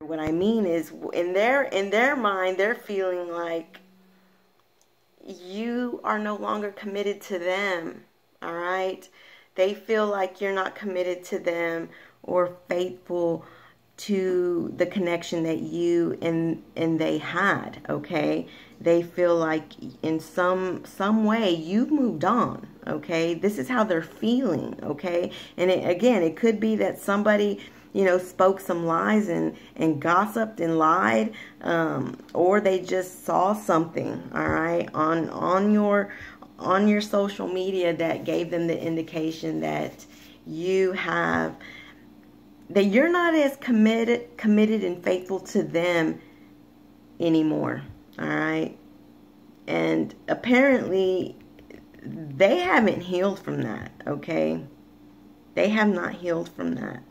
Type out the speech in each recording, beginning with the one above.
What I mean is, in their mind, they're feeling like you are no longer committed to them. All right? They feel like you're not committed to them or faithful to the connection that you and they had, okay? They feel like in some way you've moved on, okay? This is how they're feeling, okay? And again, it could be that somebody, you know, spoke some lies and gossiped and lied, or they just saw something, all right, on your social media that gave them the indication that you're not as committed and faithful to them anymore, all right? And apparently they haven't healed from that, okay? They have not healed from that.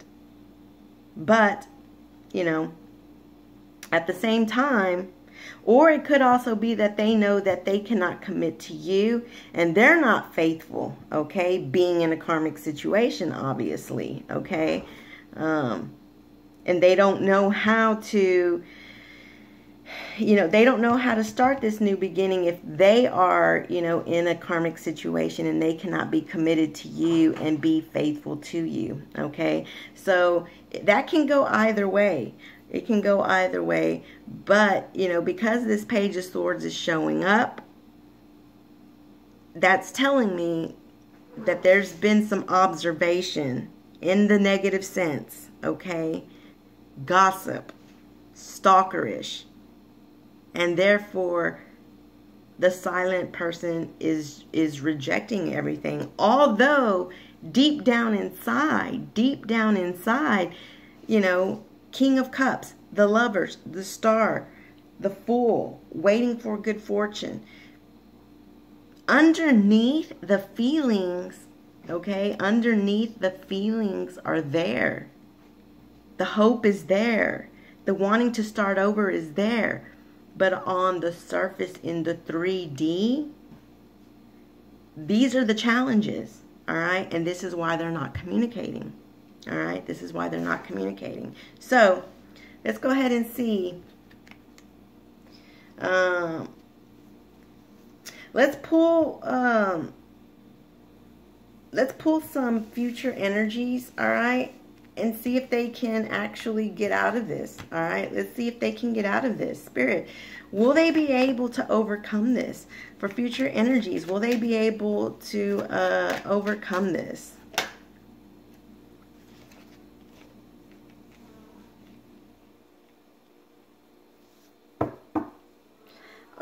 But, you know, at the same time, or it could also be that they know that they cannot commit to you and they're not faithful, okay? Being in a karmic situation, obviously, okay? And they don't know how to, you know, they don't know how to start this new beginning if they are, you know, in a karmic situation and they cannot be committed to you and be faithful to you, okay? So that can go either way. It can go either way. But, you know, because this Page of Swords is showing up, that's telling me that there's been some observation in the negative sense, okay? Gossip, stalkerish, and therefore the silent person is rejecting everything. Although deep down inside, you know, King of Cups, the Lovers, the Star, the Fool, waiting for good fortune. Underneath the feelings, okay, underneath the feelings are there. The hope is there. The wanting to start over is there. But on the surface in the 3D, these are the challenges, all right? And this is why they're not communicating, all right? This is why they're not communicating. So let's go ahead and see. Let's pull some future energies, all right? And see if they can actually get out of this, all right? Let's see if they can get out of this. Spirit, will they be able to overcome this? For future energies, will they be able to overcome this?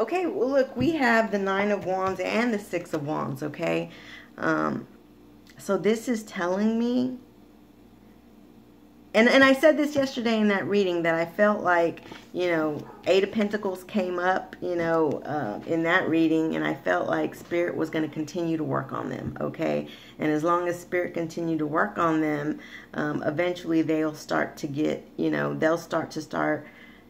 Okay, well, look, we have the Nine of Wands and the Six of Wands, okay? So this is telling me, and I said this yesterday in that reading, that I felt like, you know, Eight of Pentacles came up, you know, in that reading, and I felt like Spirit was going to continue to work on them, okay? And as long as Spirit continued to work on them, eventually they'll start to get, you know, they'll start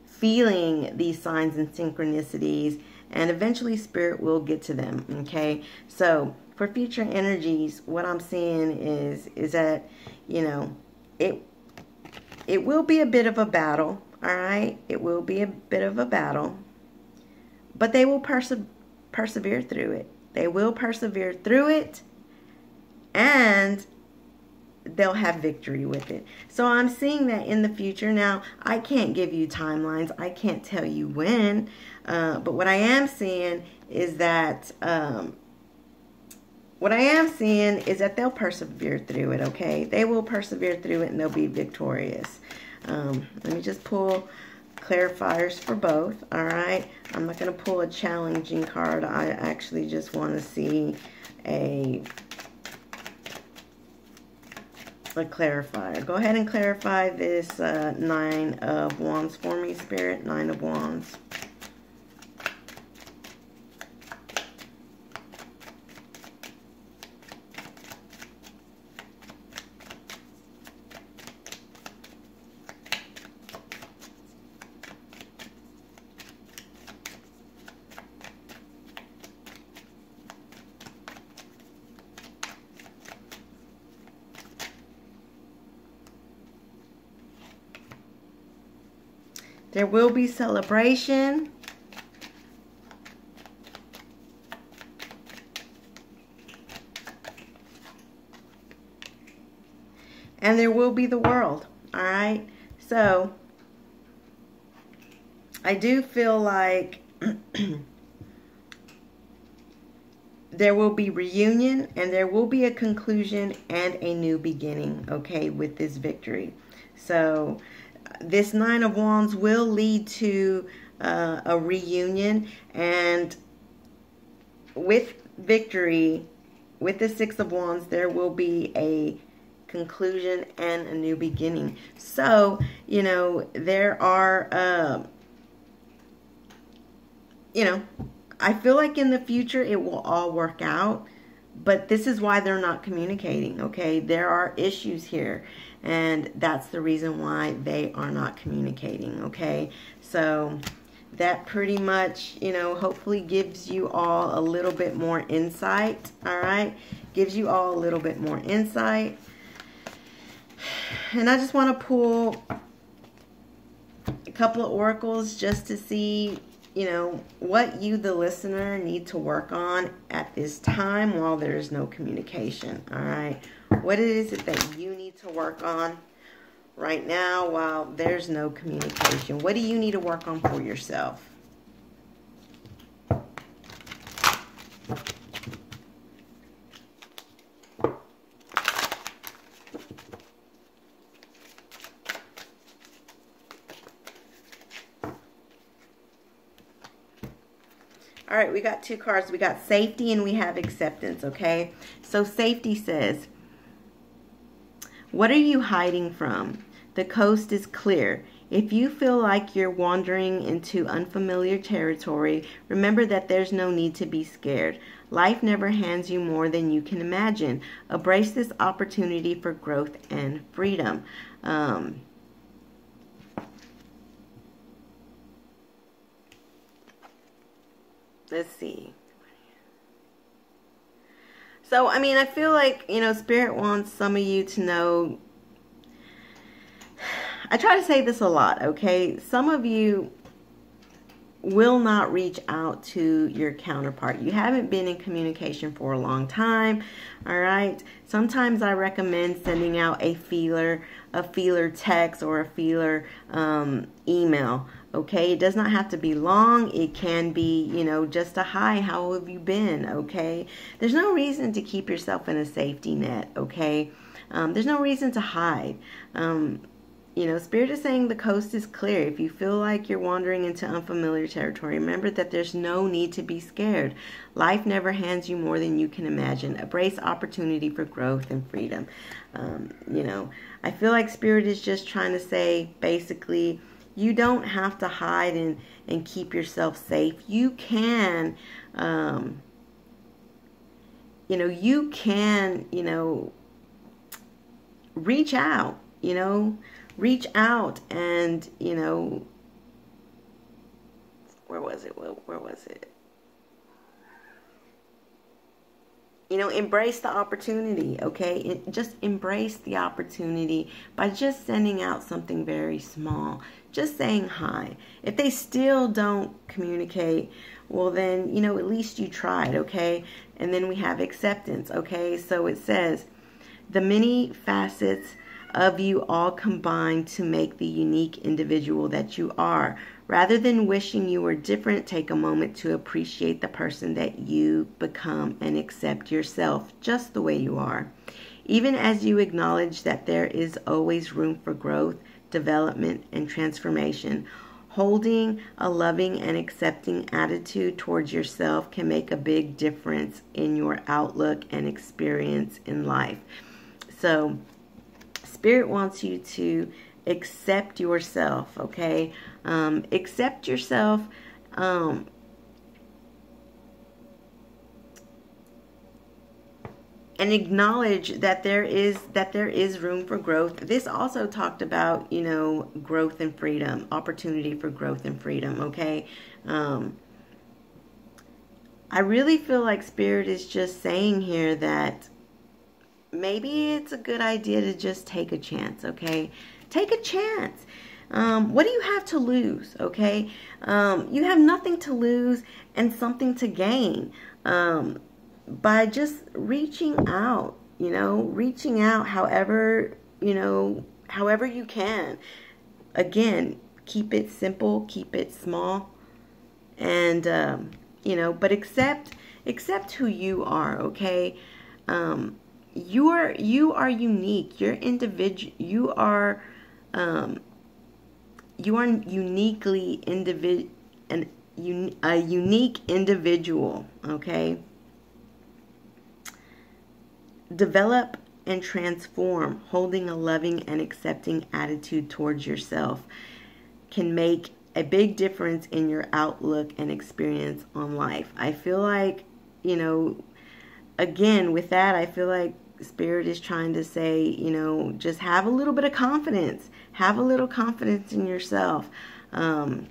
feeling these signs and synchronicities, and eventually Spirit will get to them, okay? So for future energies, what I'm seeing is that, you know, it will be a bit of a battle, all right? It will be a bit of a battle, but they will persevere through it. They will persevere through it, and they'll have victory with it. So I'm seeing that in the future. Now, I can't give you timelines. I can't tell you when, but what I am seeing is that they'll persevere through it, okay? They will persevere through it, and they'll be victorious. Let me just pull clarifiers for both, all right? I'm not going to pull a challenging card. I actually just want to see a clarifier. Go ahead and clarify this Nine of Wands for me, Spirit. Nine of Wands. There will be celebration. And there will be the world. All right. So I do feel like there will be reunion, and there will be a conclusion and a new beginning, okay, with this victory. So this Nine of Wands will lead to a reunion, and with victory, with the Six of Wands, there will be a conclusion and a new beginning. So, you know, there are, you know, I feel like in the future it will all work out, but this is why they're not communicating, okay? There are issues here, and that's the reason why they are not communicating, okay? So that pretty much, you know, hopefully gives you all a little bit more insight, all right? Gives you all a little bit more insight. And I just want to pull a couple of oracles just to see, you know, what you, the listener, need to work on at this time while there is no communication, all right? What is it that you need to work on right now while there's no communication? What do you need to work on for yourself? All right, we got two cards. We got safety and we have acceptance, okay? So safety says, what are you hiding from? The coast is clear. If you feel like you're wandering into unfamiliar territory, remember that there's no need to be scared. Life never hands you more than you can imagine. Embrace this opportunity for growth and freedom. Let's see. So, I mean, I feel like, you know, Spirit wants some of you to know. I try to say this a lot, okay? Some of you will not reach out to your counterpart. You haven't been in communication for a long time, all right? Sometimes I recommend sending out a feeler text or a feeler email, okay? It does not have to be long. It can be, you know, just a hi, how have you been, okay? There's no reason to keep yourself in a safety net, okay? There's no reason to hide. You know, Spirit is saying the coast is clear. If you feel like you're wandering into unfamiliar territory, remember that there's no need to be scared. Life never hands you more than you can imagine. Embrace opportunity for growth and freedom. You know, I feel like Spirit is just trying to say, basically, you don't have to hide and keep yourself safe. You can, you know, you can, you know, reach out, you know, reach out and, you know, where was it? Where was it? You know, embrace the opportunity, okay? Just embrace the opportunity by just sending out something very small. Just saying hi. If they still don't communicate, well then, you know, at least you tried, okay? And then we have acceptance, okay? So it says, the many facets of you all combine to make the unique individual that you are. Rather than wishing you were different, take a moment to appreciate the person that you become and accept yourself just the way you are. Even as you acknowledge that there is always room for growth, development, and transformation, holding a loving and accepting attitude towards yourself can make a big difference in your outlook and experience in life. So, Spirit wants you to accept yourself, okay? Accept yourself. And acknowledge that there is room for growth. This also talked about, you know, growth and freedom, opportunity for growth and freedom, okay? I really feel like Spirit is just saying here that maybe it's a good idea to just take a chance, okay? Take a chance. What do you have to lose? Okay. You have nothing to lose and something to gain by just reaching out, reaching out however you can. Again, keep it simple, keep it small, and, but accept who you are, okay? You are unique. You're individual. You are uniquely a unique individual, okay? Develop and transform. Holding a loving and accepting attitude towards yourself can make a big difference in your outlook and experience on life. I feel like, again, with that, I feel like Spirit is trying to say, just have a little bit of confidence. Have a little confidence in yourself. Have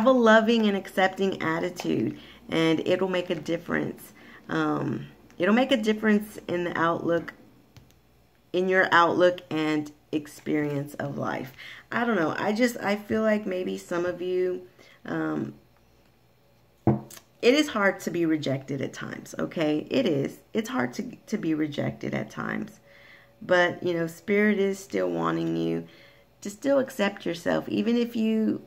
a loving and accepting attitude, and it'll make a difference. It'll make a difference in the outlook, in your outlook and experience of life. I don't know. I feel like maybe some of you, it is hard to be rejected at times, okay? It is. It's hard to be rejected at times. But, Spirit is still wanting you to still accept yourself, even if you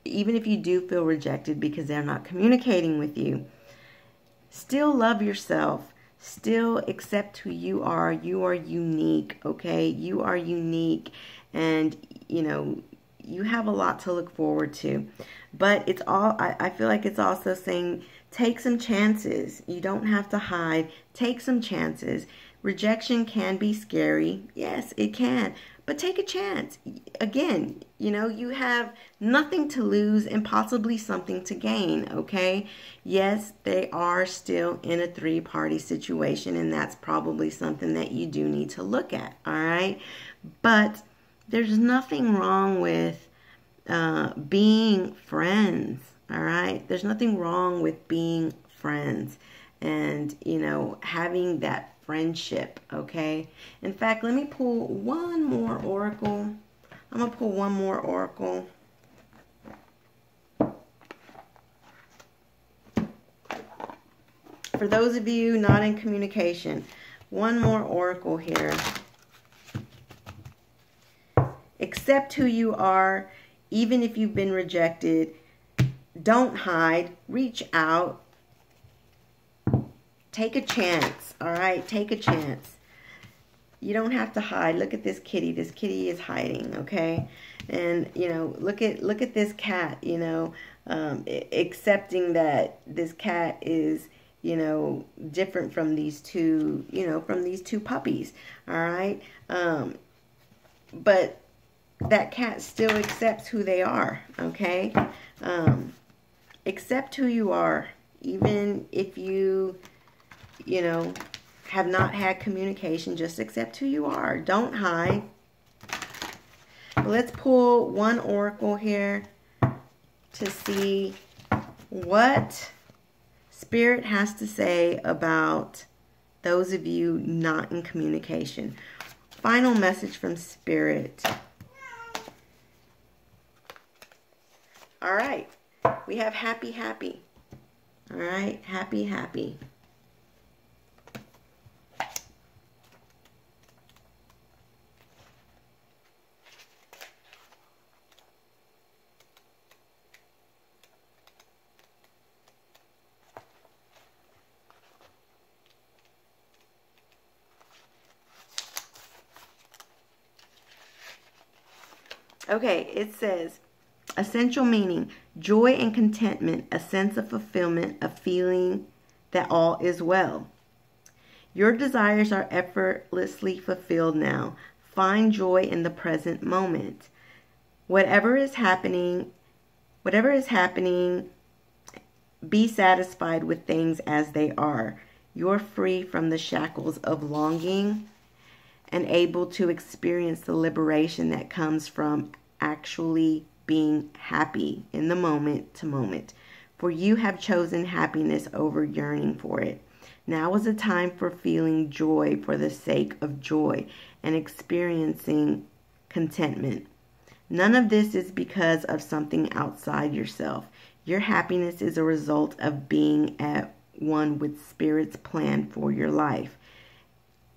do feel rejected because they're not communicating with you. Still love yourself. Still accept who you are. You are unique, okay? You are unique, and, you have a lot to look forward to. But it's all, I feel like it's also saying, take some chances. You don't have to hide. Take some chances. Rejection can be scary. Yes, it can. But take a chance. Again, you have nothing to lose and possibly something to gain, okay? Yes, they are still in a three-party situation, and that's probably something that you do need to look at, all right? But there's nothing wrong with being friends, all right? There's nothing wrong with being friends and, having that friendship, okay? In fact, let me pull one more oracle. I'm going to pull one more oracle. For those of you not in communication, one more oracle here. Accept who you are, even if you've been rejected. Don't hide. Reach out. Take a chance, all right? Take a chance. You don't have to hide. Look at this kitty. This kitty is hiding, okay? And, look at this cat, accepting that this cat is, different from these two, from these two puppies, all right? But that cat still accepts who they are, okay? Accept who you are, even if you have not had communication. Just accept who you are. Don't hide. But let's pull one oracle here to see what Spirit has to say about those of you not in communication. Final message from Spirit. All right. We have happy, happy. All right. Happy, happy. Okay, it says, essential meaning, joy and contentment, a sense of fulfillment, a feeling that all is well. Your desires are effortlessly fulfilled now. Find joy in the present moment. Whatever is happening, be satisfied with things as they are. You're free from the shackles of longing and able to experience the liberation that comes from actually being happy in the moment to moment. For you have chosen happiness over yearning for it. Now is a time for feeling joy for the sake of joy and experiencing contentment. None of this is because of something outside yourself. Your happiness is a result of being at one with Spirit's plan for your life.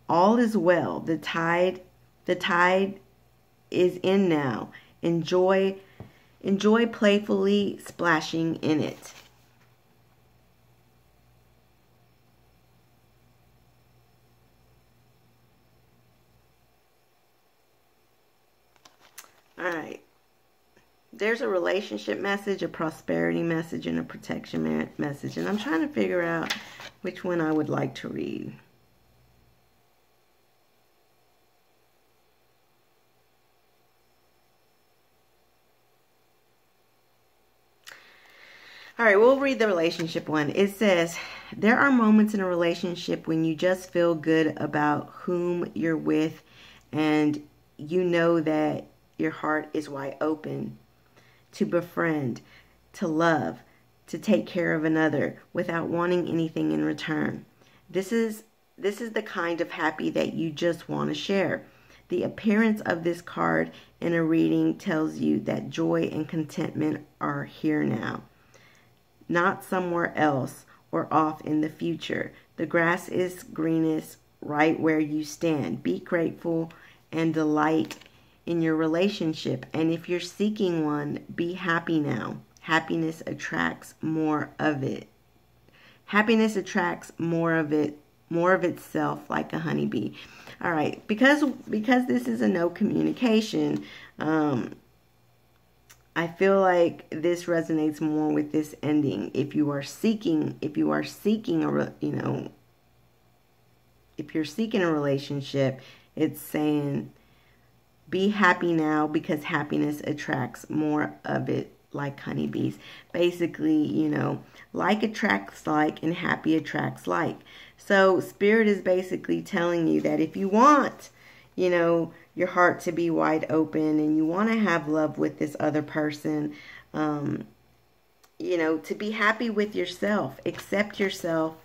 All is well. The tide is in now. Enjoy playfully splashing in it. All right. There's a relationship message, a prosperity message, and a protection message. And I'm trying to figure out which one I would like to read. All right, we'll read the relationship one. It says, there are moments in a relationship when you just feel good about whom you're with, and you know that your heart is wide open to befriend, to love, to take care of another without wanting anything in return. This is the kind of happy that you just want to share. The appearance of this card in a reading tells you that joy and contentment are here now, not somewhere else or off in the future. The grass is greenest right where you stand. Be grateful and delight in your relationship. And if you're seeking one, be happy now. Happiness attracts more of it. Happiness attracts more of itself like a honeybee. All right, because this is a no communication, I feel like this resonates more with this ending. If you're seeking a relationship, it's saying be happy now because happiness attracts more of it like honeybees. Basically, like attracts like and happy attracts like. So Spirit is basically telling you that if you want, your heart to be wide open and you want to have love with this other person, to be happy with yourself, accept yourself,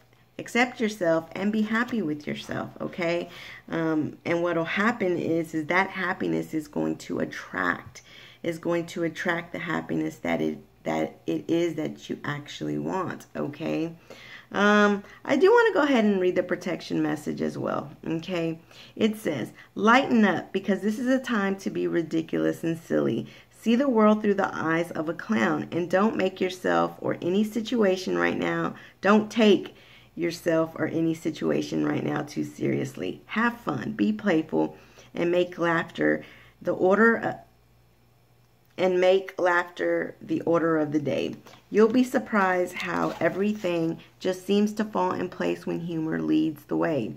and be happy with yourself, okay? And what will happen is that happiness is going to attract the happiness that it is that you actually want, okay? I do want to go ahead and read the protection message as well, okay? It says, lighten up because this is a time to be ridiculous and silly. See the world through the eyes of a clown and don't make yourself or any situation right now, don't take yourself or any situation right now too seriously. Have fun, be playful, and make laughter the order of the day. You'll be surprised how everything just seems to fall in place when humor leads the way.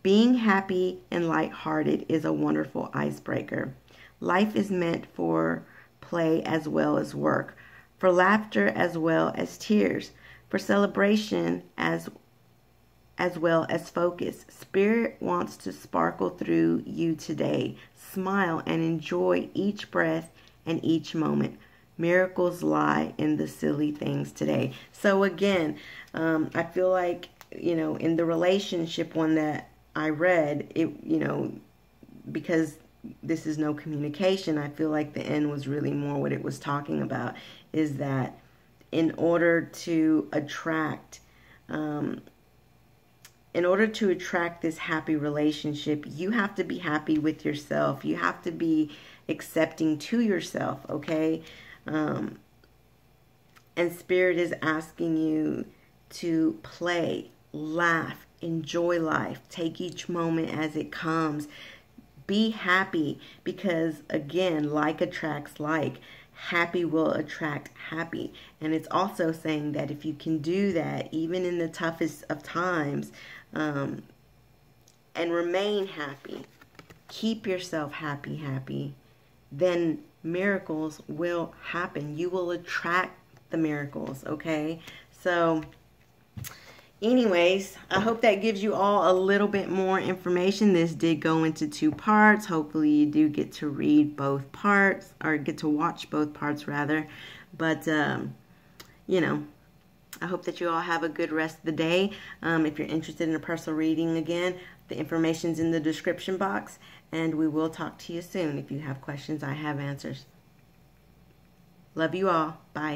Being happy and lighthearted is a wonderful icebreaker. Life is meant for play as well as work, for laughter as well as tears, for celebration as well as focus. Spirit wants to sparkle through you today. Smile and enjoy each breath and each moment. Miracles lie in the silly things today. So again, I feel like, in the relationship one that I read, because this is no communication, I feel like the end was really more what it was talking about, is that in order to attract this happy relationship, you have to be happy with yourself. You have to be accepting to yourself, okay? And Spirit is asking you to play, laugh, enjoy life, take each moment as it comes. Be happy because, again, like attracts like. Happy will attract happy. And it's also saying that if you can do that, even in the toughest of times, and remain happy, keep yourself happy, then miracles will happen. You will attract the miracles, okay? So anyways, I hope that gives you all a little bit more information. This did go into 2 parts. Hopefully you do get to read both parts, or get to watch both parts rather. But I hope that you all have a good rest of the day. If you're interested in a personal reading again, the information's in the description box, and we will talk to you soon. If you have questions, I have answers. Love you all. Bye.